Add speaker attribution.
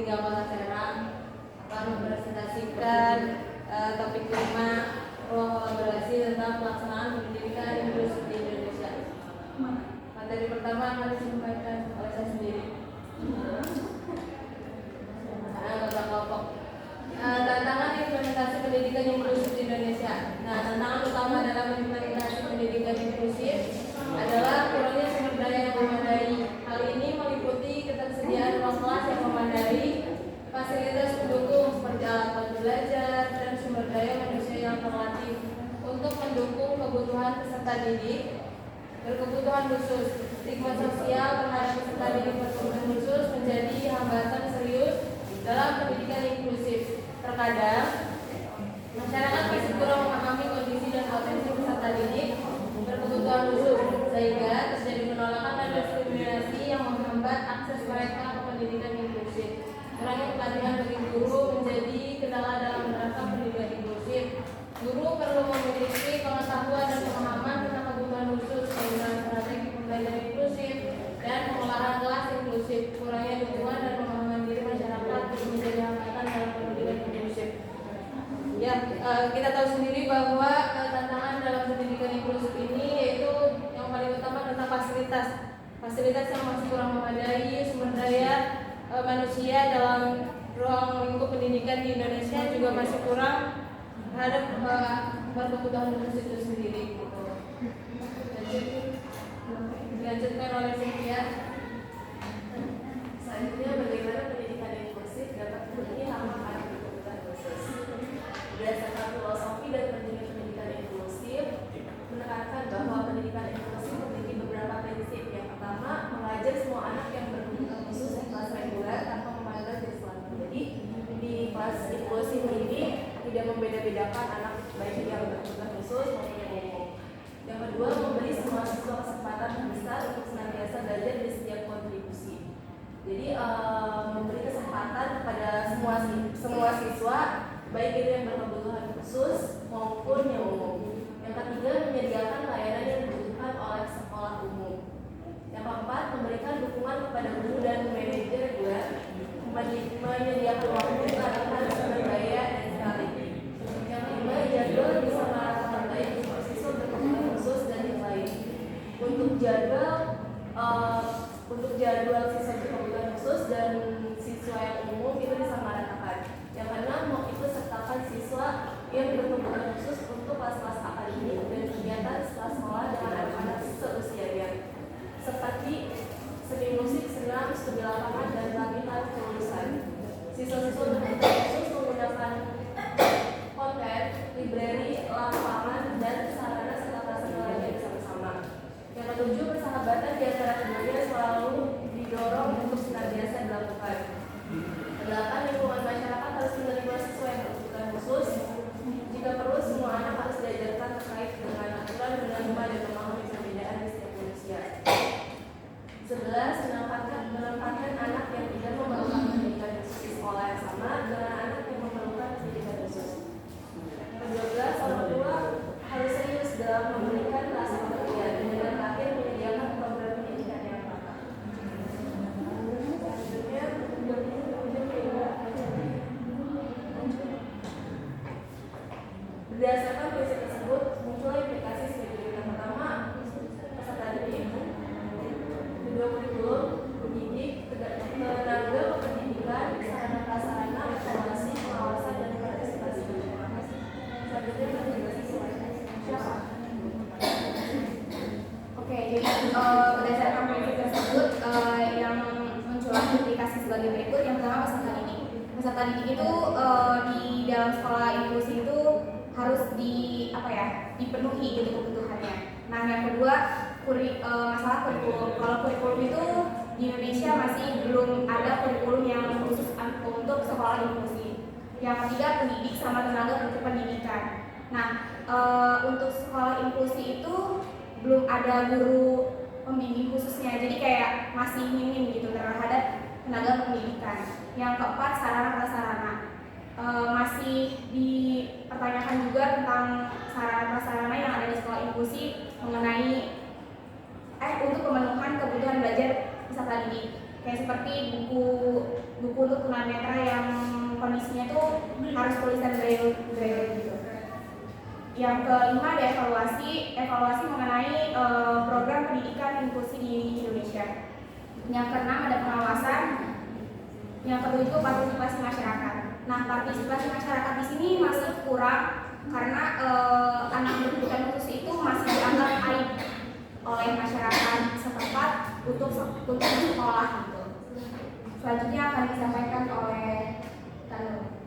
Speaker 1: 3 Kota Serang akan mempresentasikan topik 5 ruang kolaborasi tentang pelaksanaan pendidikan inklusif di Indonesia. Materi pertama akan disampaikan oleh saya sendiri. Anggota kelompok. Tantangan implementasi pendidikan inklusif di Indonesia. Nah, tantangan utama dalam implementasi pendidikan inklusif adalah kurangnya sumber daya yang memadai. Hal ini meliputi ketersediaan ruang kelas yang memadai, fasilitas pendukung seperti alat belajar, dan sumber daya manusia yang terlatih untuk mendukung kebutuhan peserta didik berkebutuhan khusus. Stigma sosial terhadap peserta didik berkebutuhan khusus menjadi hambatan serius dalam pendidikan inklusif. Terkadang masyarakat masih kurang memahami kondisi dan potensi peserta didik berkebutuhan khusus, sehingga terjadi penolakan dan diskriminasi yang menghambat akses mereka ke pendidikan inklusif. Kurangnya pelatihan bagi guru menjadi kendala dalam menerapkan pendidikan inklusif. Guru perlu memiliki pengetahuan dan pemahaman tentang kebutuhan khusus, penggunaan strategi pembelajaran inklusif, dan pengolahan kelas inklusif. Kurangnya dukungan dan pemahaman diri masyarakat menjadi hambatan dalam pendidikan inklusif. Ya, kita tahu sendiri bahwa tantangan dalam pendidikan inklusif ini yaitu yang paling utama tentang fasilitas yang masih kurang memadai, sumber daya manusia dalam ruang lingkup pendidikan di Indonesia juga masih kurang terhadap berkebutuhan khusus itu sendiri. Dilanjutkan oleh Cynthia.
Speaker 2: Selanjutnya, bagaimana pendidikan inklusif dapat memenuhi hak anak berkebutuhan khusus. Berdasarkan filosofi dan prinsip pendidikan inklusif menekankan bahwa pendidikan inklusif memiliki beberapa prinsip. Yang pertama, mengajar semua anak yang berkebutuhan khusus di kelas reguler tanpa memandang jenis kelamin. Jadi di kelas inklusif ini tidak membeda-bedakan anak baik yang berkebutuhan khusus maupun yang umum. Yang kedua, memberi semua siswa kesempatan yang besar untuk senantiasa belajar di setiap kontribusi. Jadi memberi kesempatan kepada semua siswa, baik itu yang berkebutuhan khusus maupun yang umum. Yang ketiga, menyediakan layanan yang dibutuhkan oleh sekolah umum. Yang keempat, memberikan dukungan kepada guru dan manajer reguler, menyediakan waktu, latihan, sumber daya, dan strategi. Yang kelima, jadwal bisa meratakan baik untuk siswa berkebutuhan khusus dan yang lain. Untuk jadwal siswa berkebutuhan khusus dan siswa yang umum itu disamaratakan. Yang keenam, mengikutsertakan siswa yang berkebutuhan khusus untuk kelas-kelas akademik dan kegiatan setelah sekolah dengan anak-anak seusianya, seperti seni musik, senam, studi lapangan, dan latihan kelulusan. Siswa-siswa berkebutuhan khusus menggunakan konten, library, lapangan, dan sarana serta prasarana lainnya bersama-sama. Yang ketujuh, persahabatan di antara keduanya selalu didorong untuk senantiasa dilakukan. Kedelapan, lingkungan masyarakat harus menerima siswa yang berkebutuhan khusus. Jika perlu, semua anak harus diajarkan terkait dengan aturan, menerima dan memahami perbedaan di setiap manusia. 11, menempatkan anak yang tidak memerlukan pendidikan khusus di sekolah yang sama dengan anak yang memerlukan pendidikan khusus. 12, orang tua harus serius dalam memberikan rasa pengertian. Dan yang terakhir, menyediakan program pendidikan yang merata. Selanjutnya, berdasarkan prinsip tersebut, muncul implikasi sebagai yang pertama, peserta didik, kedua kurikulum, pendidik, tenaga kependidikan, sarana prasarana, evaluasi, pengawasan, dan partisipasi. Selanjutnya, siapa?
Speaker 3: Oke, jadi berdasarkan prinsip tersebut yang muncullah implikasi sebagai berikut. Yang pertama, peserta didik. Peserta didik itu di dalam sekolah inklusi itu harus dipenuhi gitu kebutuhannya. Nah, yang kedua, masalah kurikulum. Kalau kurikulum itu di Indonesia masih belum ada kurikulum yang khusus untuk sekolah inklusi. Yang ketiga, pendidik sama tenaga pendidikan. Nah, untuk sekolah inklusi itu belum ada guru pembimbing khususnya, jadi kayak masih minim gitu terhadap tenaga pendidikan. Yang keempat, sarana prasarana. Masih dipertanyakan juga tentang sarana prasarana yang ada di sekolah inklusi mengenai untuk pemenuhan kebutuhan belajar peserta didik, kayak seperti buku buku untuk tunanetra yang kondisinya tuh harus tulisan braille gitu. Yang kelima ada evaluasi mengenai program pendidikan inklusi di Indonesia. Yang keenam ada pengawasan. Yang ketujuh partisipasi masyarakat. Nah, partisipasi masyarakat di sini masih kurang karena anak berkebutuhan khusus itu masih dianggap aib oleh masyarakat setempat untuk sekolah gitu. Selanjutnya akan disampaikan oleh Tanu.